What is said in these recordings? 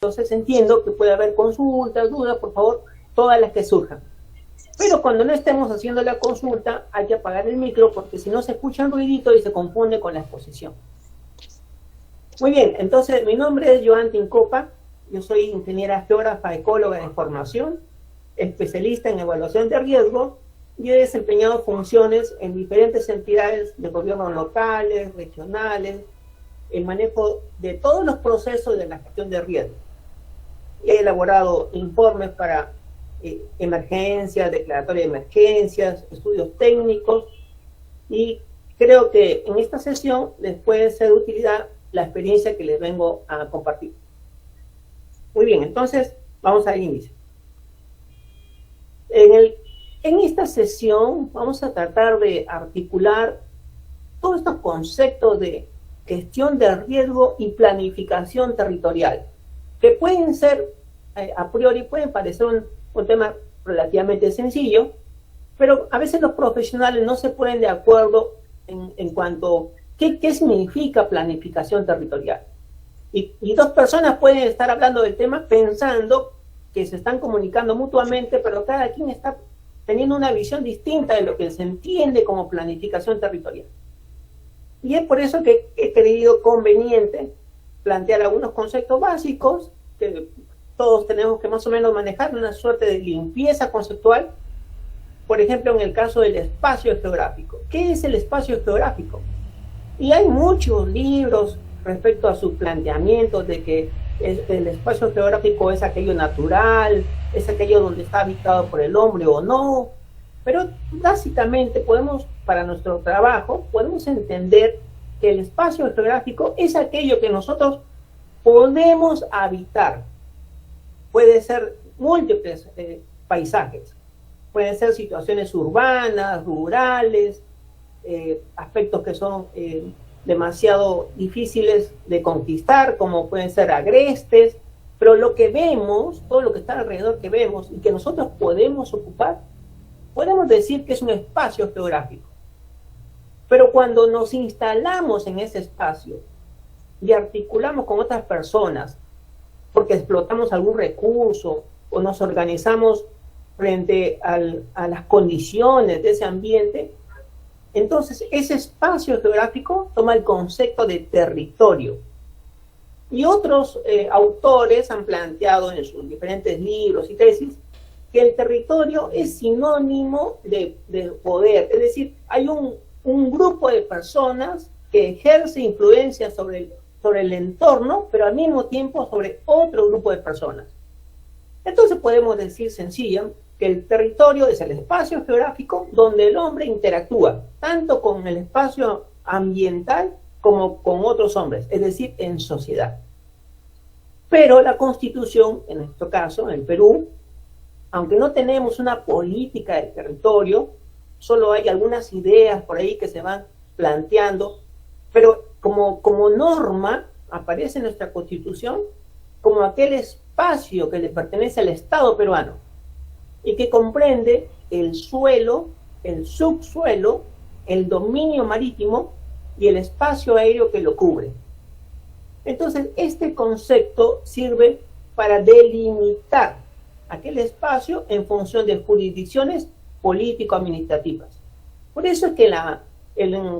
Entonces entiendo que puede haber consultas, dudas, por favor, todas las que surjan. Pero cuando no estemos haciendo la consulta, hay que apagar el micro porque si no se escucha un ruidito y se confunde con la exposición. Muy bien, entonces mi nombre es Joan Tincopa, yo soy ingeniera geógrafa, ecóloga de formación, especialista en evaluación de riesgo y he desempeñado funciones en diferentes entidades de gobierno locales, regionales, el manejo de todos los procesos de la gestión de riesgo. He elaborado informes para emergencias, declaratoria de emergencias, estudios técnicos y creo que en esta sesión les puede ser de utilidad la experiencia que les vengo a compartir. Muy bien, entonces vamos al inicio. En esta sesión vamos a tratar de articular todos estos conceptos de gestión de riesgo y planificación territorial, que pueden ser, a priori, pueden parecer un tema relativamente sencillo, pero a veces los profesionales no se ponen de acuerdo en cuanto a qué significa planificación territorial. Y dos personas pueden estar hablando del tema pensando que se están comunicando mutuamente, pero cada quien está teniendo una visión distinta de lo que se entiende como planificación territorial. Y es por eso que he creído conveniente plantear algunos conceptos básicos que todos tenemos que más o menos manejar, una suerte de limpieza conceptual. Por ejemplo, en el caso del espacio geográfico. ¿Qué es el espacio geográfico? Y hay muchos libros respecto a su planteamiento de que el espacio geográfico es aquello natural, es aquello donde está habitado por el hombre o no, pero básicamente podemos, para nuestro trabajo, podemos entender que el espacio geográfico es aquello que nosotros podemos habitar. Puede ser múltiples paisajes, pueden ser situaciones urbanas, rurales, aspectos que son demasiado difíciles de conquistar, como pueden ser agrestes, pero lo que vemos, todo lo que está alrededor que vemos y que nosotros podemos ocupar, podemos decir que es un espacio geográfico. Pero cuando nos instalamos en ese espacio y articulamos con otras personas, porque explotamos algún recurso o nos organizamos frente a las condiciones de ese ambiente, entonces ese espacio geográfico toma el concepto de territorio. Y otros autores han planteado en sus diferentes libros y tesis que el territorio es sinónimo de poder, es decir, hay un grupo de personas que ejerce influencia sobre el entorno, pero al mismo tiempo sobre otro grupo de personas. Entonces podemos decir sencilla que el territorio es el espacio geográfico donde el hombre interactúa, tanto con el espacio ambiental como con otros hombres, es decir, en sociedad. Pero la Constitución, en nuestro caso, en el Perú, aunque no tenemos una política de territorio, solo hay algunas ideas por ahí que se van planteando, pero como norma aparece en nuestra Constitución como aquel espacio que le pertenece al Estado peruano y que comprende el suelo, el subsuelo, el dominio marítimo y el espacio aéreo que lo cubre. Entonces, este concepto sirve para delimitar aquel espacio en función de jurisdicciones político-administrativas. Por eso es que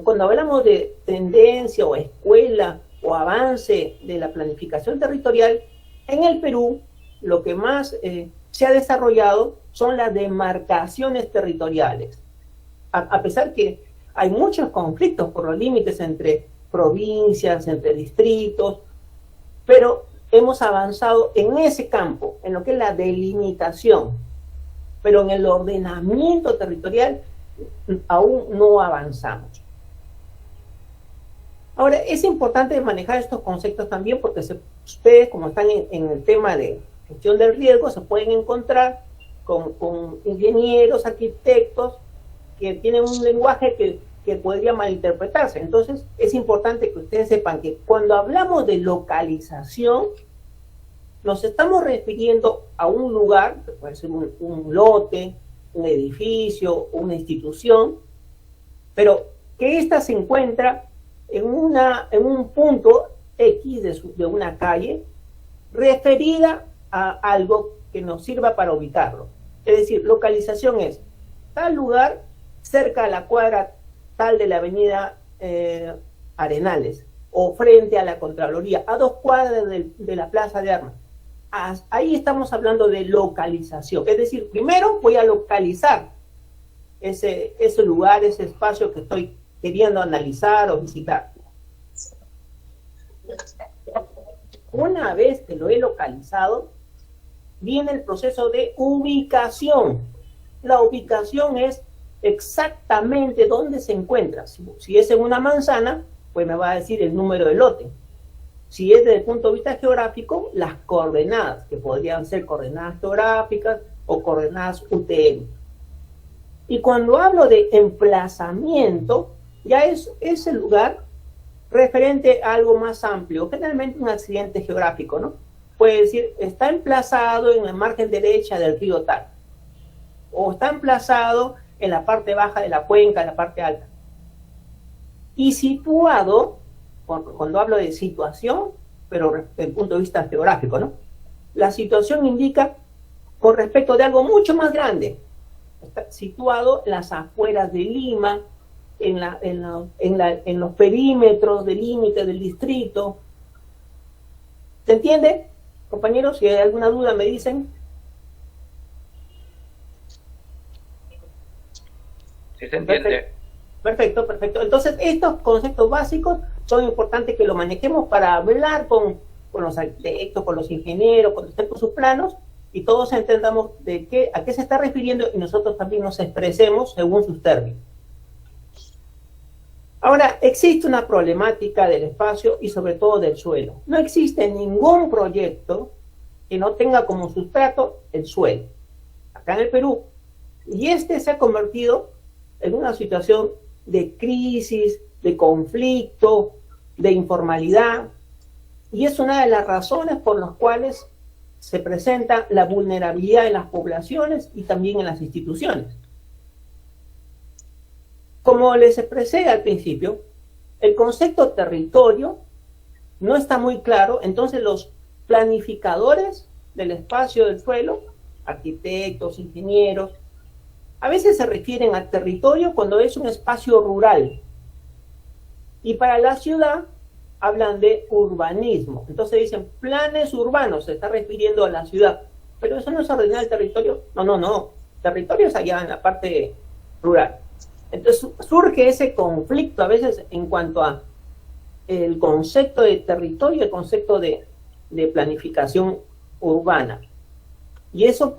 cuando hablamos de tendencia o escuela o avance de la planificación territorial, en el Perú lo que más se ha desarrollado son las demarcaciones territoriales. A pesar que hay muchos conflictos por los límites entre provincias, entre distritos, pero hemos avanzado en ese campo, en lo que es la delimitación, pero en el ordenamiento territorial aún no avanzamos. Ahora, es importante manejar estos conceptos también porque ustedes, como están en el tema de gestión del riesgo, se pueden encontrar con ingenieros, arquitectos, que tienen un lenguaje que podría malinterpretarse. Entonces, es importante que ustedes sepan que cuando hablamos de localización, nos estamos refiriendo a un lugar, que puede ser un lote, un edificio, una institución, pero que ésta se encuentra en un punto X de una calle referida a algo que nos sirva para ubicarlo. Es decir, localización es tal lugar cerca a la cuadra tal de la avenida Arenales, o frente a la Contraloría, a 2 cuadras de la Plaza de Armas. Ahí estamos hablando de localización. Es decir, primero voy a localizar ese lugar, ese espacio que estoy queriendo analizar o visitar. Una vez que lo he localizado, viene el proceso de ubicación. La ubicación es exactamente dónde se encuentra. Si es en una manzana, pues me va a decir el número de lote. Si es desde el punto de vista geográfico, las coordenadas, que podrían ser coordenadas geográficas o coordenadas UTM. Y cuando hablo de emplazamiento, ya es ese lugar referente a algo más amplio, generalmente un accidente geográfico, ¿no? Puede decir, está emplazado en la margen derecha del río tal, o está emplazado en la parte baja de la cuenca, en la parte alta. Y situado, cuando hablo de situación, pero desde el punto de vista geográfico, ¿no? La situación indica con respecto de algo mucho más grande. Está situado en las afueras de Lima, en los perímetros del límite del distrito. ¿Se entiende, compañeros? Si hay alguna duda me dicen. Sí, se entiende. Perfecto, perfecto. Entonces, estos conceptos básicos son importantes que lo manejemos para hablar con los arquitectos, con los ingenieros, cuando estén con sus planos, y todos entendamos a qué se está refiriendo y nosotros también nos expresemos según sus términos. Ahora, existe una problemática del espacio y sobre todo del suelo. No existe ningún proyecto que no tenga como sustrato el suelo, acá en el Perú. Y se ha convertido en una situación de crisis, de conflicto, de informalidad, y es una de las razones por las cuales se presenta la vulnerabilidad en las poblaciones y también en las instituciones. Como les expresé al principio, el concepto territorio no está muy claro, entonces los planificadores del espacio del suelo, arquitectos, ingenieros, a veces se refieren al territorio cuando es un espacio rural. Y para la ciudad hablan de urbanismo. Entonces dicen planes urbanos, se está refiriendo a la ciudad. Pero eso no es ordenar el territorio. No. Territorio es allá en la parte rural. Entonces surge ese conflicto a veces en cuanto a el concepto de territorio, el concepto de planificación urbana. Y eso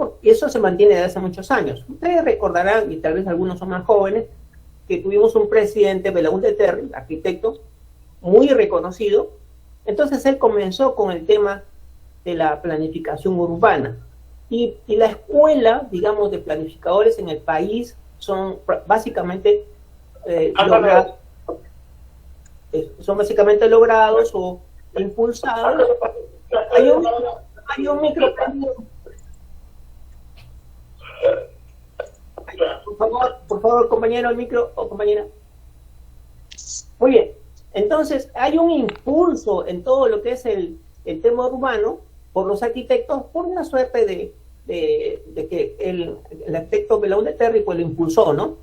se mantiene desde hace muchos años. Ustedes recordarán, y tal vez algunos son más jóvenes, que tuvimos un presidente, Belaúnde Terry, arquitecto, muy reconocido. Entonces él comenzó con el tema de la planificación urbana. Y la escuela, digamos, de planificadores en el país son básicamente logrados o impulsados. Hay un micro. Por favor, compañero, el micro o compañera. Muy bien. Entonces, hay un impulso en todo lo que es el tema urbano por los arquitectos, por una suerte de que el arquitecto Belaúnde Terry pues lo impulsó, ¿no?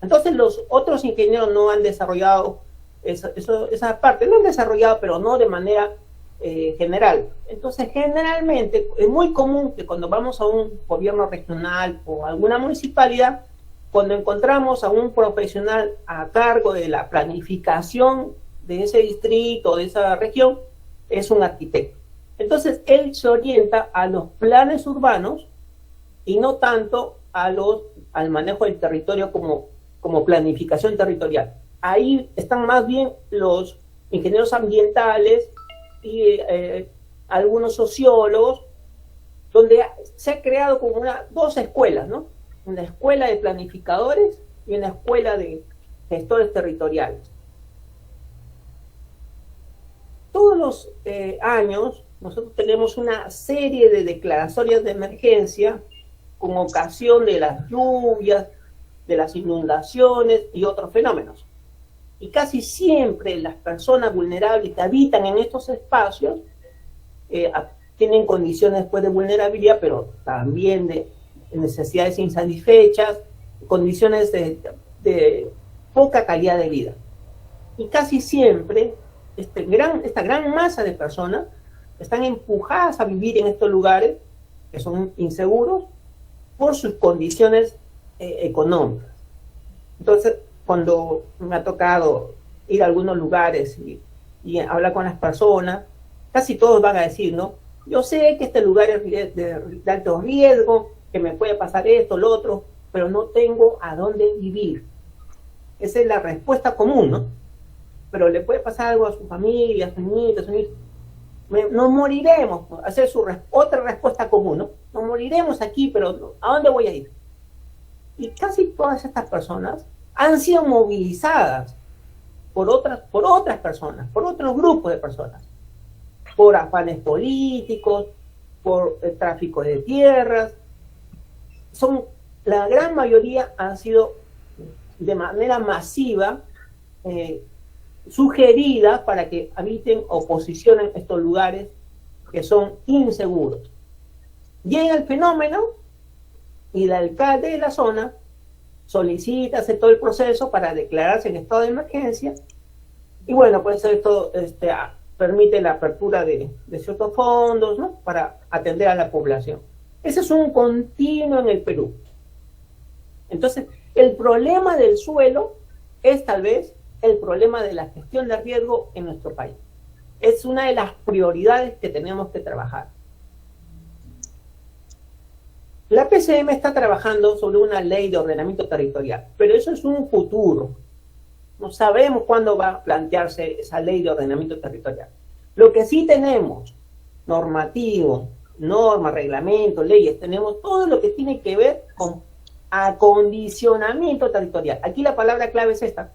Entonces, los otros ingenieros no han desarrollado esa parte, lo han desarrollado, pero no de manera general. Entonces, generalmente, es muy común que cuando vamos a un gobierno regional o alguna municipalidad, cuando encontramos a un profesional a cargo de la planificación de ese distrito, de esa región, es un arquitecto. Entonces, él se orienta a los planes urbanos y no tanto al manejo del territorio como planificación territorial. Ahí están más bien los ingenieros ambientales y algunos sociólogos, donde se ha creado como dos escuelas, ¿no? Una escuela de planificadores y una escuela de gestores territoriales. Todos los años nosotros tenemos una serie de declaratorias de emergencia con ocasión de las lluvias, de las inundaciones y otros fenómenos. Y casi siempre las personas vulnerables que habitan en estos espacios tienen condiciones pues, de vulnerabilidad, pero también de necesidades insatisfechas, condiciones de poca calidad de vida. Y casi siempre esta gran masa de personas están empujadas a vivir en estos lugares que son inseguros por sus condiciones económicas. Entonces, cuando me ha tocado ir a algunos lugares y hablar con las personas, casi todos van a decir, ¿no? Yo sé que este lugar es de alto riesgo, que me puede pasar esto, lo otro, pero no tengo a dónde vivir. Esa es la respuesta común, ¿no? Pero le puede pasar algo a su familia, a sus nietos, a sus hijos. Nos moriremos, hacer otra respuesta común, ¿no? Nos moriremos aquí, pero ¿a dónde voy a ir? Y casi todas estas personas han sido movilizadas por otras personas, por otros grupos de personas, por afanes políticos, por el tráfico de tierras. La gran mayoría han sido de manera masiva sugeridas para que habiten o posicionen estos lugares que son inseguros. Llega el fenómeno y el alcalde de la zona solicita, hace todo el proceso para declararse en estado de emergencia, y bueno, pues esto permite la apertura de ciertos fondos, ¿no?, para atender a la población. Ese es un continuo en el Perú. Entonces, el problema del suelo es tal vez el problema de la gestión de riesgo en nuestro país. Es una de las prioridades que tenemos que trabajar. La PCM está trabajando sobre una ley de ordenamiento territorial, pero eso es un futuro. No sabemos cuándo va a plantearse esa ley de ordenamiento territorial. Lo que sí tenemos, normativo, normas, reglamentos, leyes, tenemos todo lo que tiene que ver con acondicionamiento territorial. Aquí la palabra clave es esta.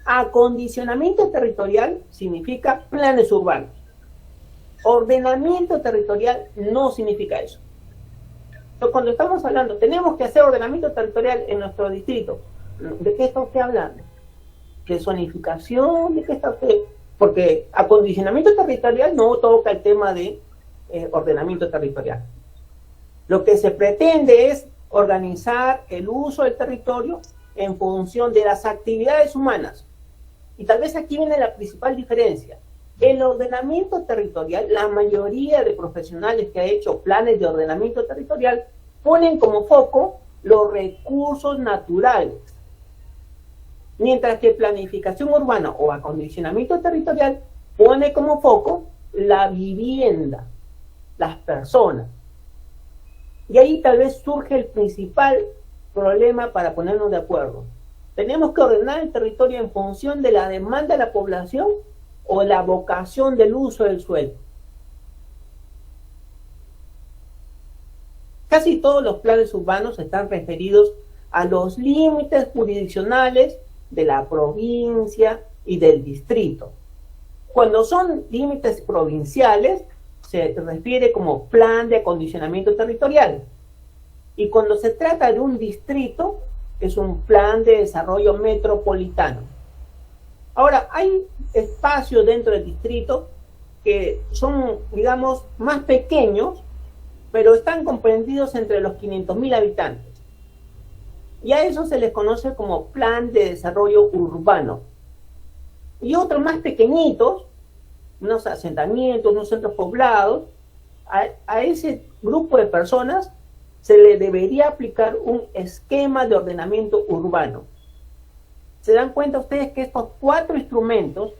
Acondicionamiento territorial significa planes urbanos. Ordenamiento territorial no significa eso. Entonces, cuando estamos hablando, tenemos que hacer ordenamiento territorial en nuestro distrito. ¿De qué está usted hablando? ¿De zonificación? ¿De qué está usted? Porque acondicionamiento territorial no toca el tema de ordenamiento territorial. Lo que se pretende es organizar el uso del territorio en función de las actividades humanas. Y tal vez aquí viene la principal diferencia. El ordenamiento territorial, la mayoría de profesionales que ha hecho planes de ordenamiento territorial ponen como foco los recursos naturales. Mientras que planificación urbana o acondicionamiento territorial pone como foco la vivienda, las personas. Y ahí tal vez surge el principal problema para ponernos de acuerdo. ¿Tenemos que ordenar el territorio en función de la demanda de la población o la vocación del uso del suelo? Casi todos los planes urbanos están referidos a los límites jurisdiccionales de la provincia y del distrito. Cuando son límites provinciales, se refiere como plan de acondicionamiento territorial. Y cuando se trata de un distrito, es un plan de desarrollo metropolitano. Ahora, hay espacios dentro del distrito que son, digamos, más pequeños, pero están comprendidos entre los 500.000 habitantes. Y a eso se les conoce como plan de desarrollo urbano. Y otros más pequeñitos, unos asentamientos, unos centros poblados, a ese grupo de personas se le debería aplicar un esquema de ordenamiento urbano. ¿Se dan cuenta ustedes que estos 4 instrumentos,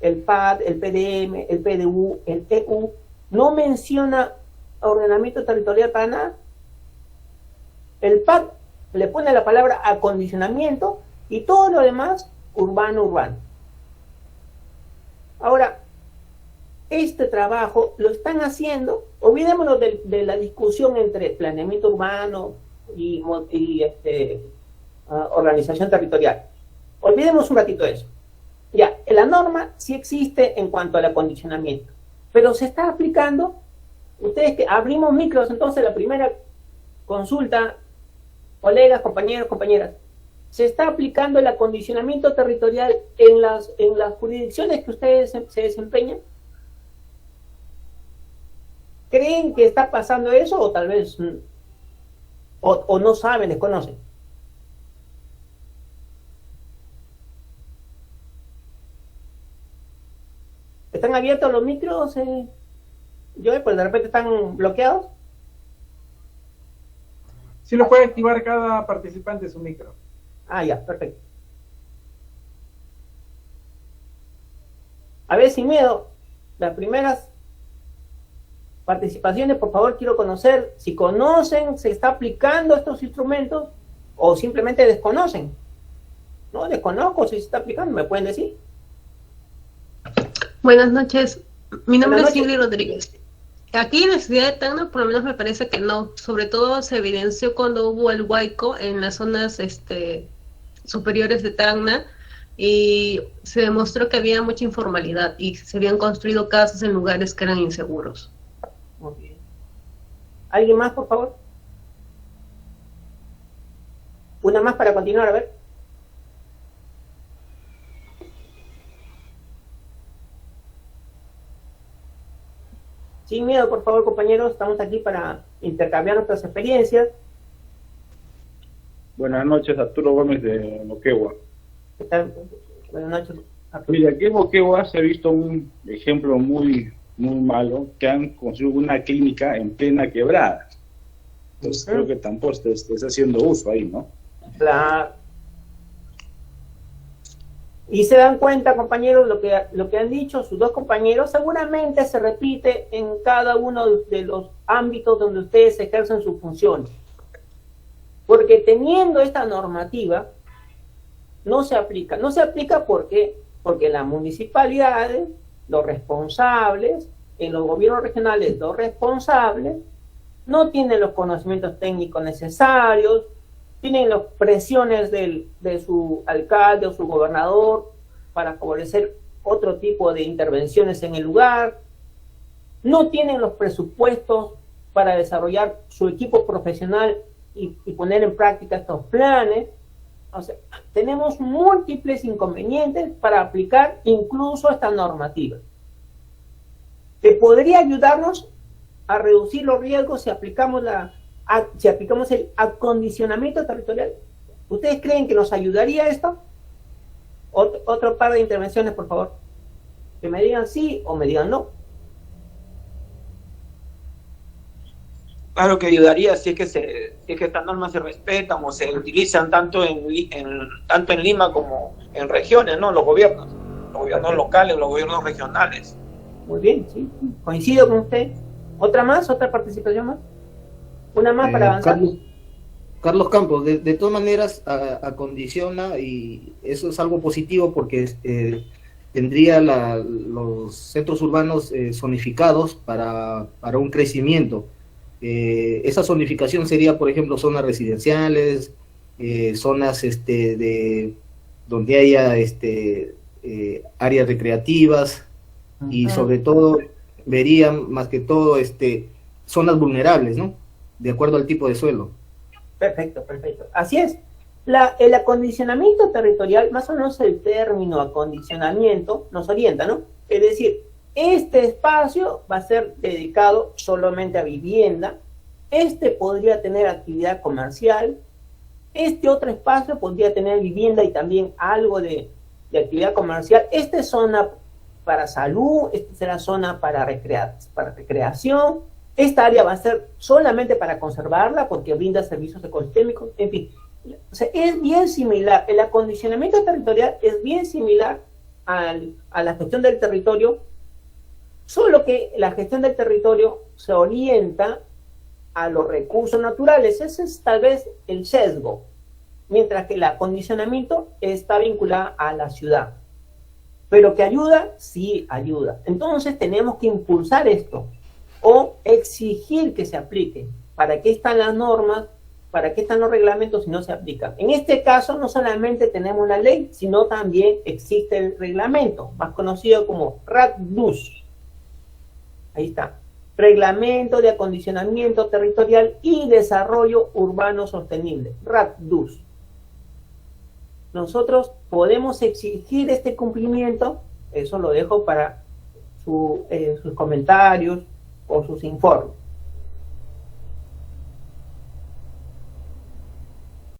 el PAD, el PDM, el PDU, el EU, no menciona ordenamiento territorial para nada? El PAD le pone la palabra acondicionamiento y todo lo demás urbano. Ahora, este trabajo lo están haciendo, olvidémonos de la discusión entre planeamiento urbano y organización territorial. Olvidemos un ratito eso. Ya, la norma sí existe en cuanto al acondicionamiento, pero se está aplicando. Ustedes que abrimos micros, entonces la primera consulta, colegas, compañeros, compañeras, ¿se está aplicando el acondicionamiento territorial en las jurisdicciones que ustedes se desempeñan? ¿Creen que está pasando eso o tal vez o no saben, desconocen? ¿Están abiertos los micros, Joe? Pues de repente están bloqueados. Sí lo puede activar cada participante su micro. Ah, ya, perfecto. A ver, sin miedo, las primeras participaciones, por favor, quiero conocer si conocen, se está aplicando estos instrumentos o simplemente desconocen. No, desconozco si se está aplicando, ¿me pueden decir? Buenas noches, mi nombre Buenas es noches. Ingrid Rodríguez. Aquí en la ciudad de Tacna, por lo menos me parece que no. Sobre todo se evidenció cuando hubo el huaico en las zonas superiores de Tacna y se demostró que había mucha informalidad y se habían construido casas en lugares que eran inseguros. Muy bien. ¿Alguien más, por favor? Una más para continuar, a ver. Sin miedo, por favor, compañeros, estamos aquí para intercambiar nuestras experiencias. Buenas noches, Arturo Gómez de Moquegua. ¿Qué tal? Buenas noches, Arturo. Mira, aquí en Moquegua se ha visto un ejemplo muy malo, que han construido una clínica en plena quebrada. Entonces creo que tampoco está haciendo uso ahí, ¿no? Claro. Y se dan cuenta, compañeros, lo que han dicho sus dos compañeros, seguramente se repite en cada uno de los ámbitos donde ustedes ejercen sus funciones. Porque teniendo esta normativa, no se aplica. No se aplica porque las municipalidades, los responsables, en los gobiernos regionales, los responsables, no tienen los conocimientos técnicos necesarios, tienen las presiones de su alcalde o su gobernador para favorecer otro tipo de intervenciones en el lugar, no tienen los presupuestos para desarrollar su equipo profesional y poner en práctica estos planes. O sea, tenemos múltiples inconvenientes para aplicar incluso esta normativa, que podría ayudarnos a reducir los riesgos si aplicamos el acondicionamiento territorial. ¿Ustedes creen que nos ayudaría esto? Otro par de intervenciones, por favor. Que me digan sí o me digan no. Claro que ayudaría si es que estas normas se respetan o se utilizan tanto en Lima como en regiones, ¿no? Los gobiernos locales, los gobiernos regionales. Muy bien, sí, coincido con usted. ¿Otra más? ¿Otra participación más? ¿Una más para avanzar? Carlos Campos, de todas maneras acondiciona, y eso es algo positivo porque tendría los centros urbanos zonificados para un crecimiento. Esa zonificación sería, por ejemplo, zonas residenciales, zonas donde haya áreas recreativas, y sobre todo verían más que todo zonas vulnerables, ¿no? De acuerdo al tipo de suelo. Perfecto, perfecto. Así es. El acondicionamiento territorial, más o menos el término acondicionamiento, nos orienta, ¿no? Es decir, este espacio va a ser dedicado solamente a vivienda, podría tener actividad comercial, otro espacio podría tener vivienda y también algo de actividad comercial, esta es zona para salud, esta será zona para recreación, esta área va a ser solamente para conservarla porque brinda servicios ecosistémicos, en fin. O sea, es bien similar, el acondicionamiento territorial es bien similar a la gestión del territorio, solo que la gestión del territorio se orienta a los recursos naturales. Ese es tal vez el sesgo, mientras que el acondicionamiento está vinculado a la ciudad. Pero que ayuda, sí ayuda. Entonces tenemos que impulsar esto o exigir que se aplique. ¿Para qué están las normas? ¿Para qué están los reglamentos si no se aplican? En este caso no solamente tenemos la ley, sino también existe el reglamento, más conocido como RADDUS. Ahí está. Reglamento de Acondicionamiento Territorial y Desarrollo Urbano Sostenible, RADDUS. Nosotros podemos exigir este cumplimiento, eso lo dejo para sus comentarios, con sus informes.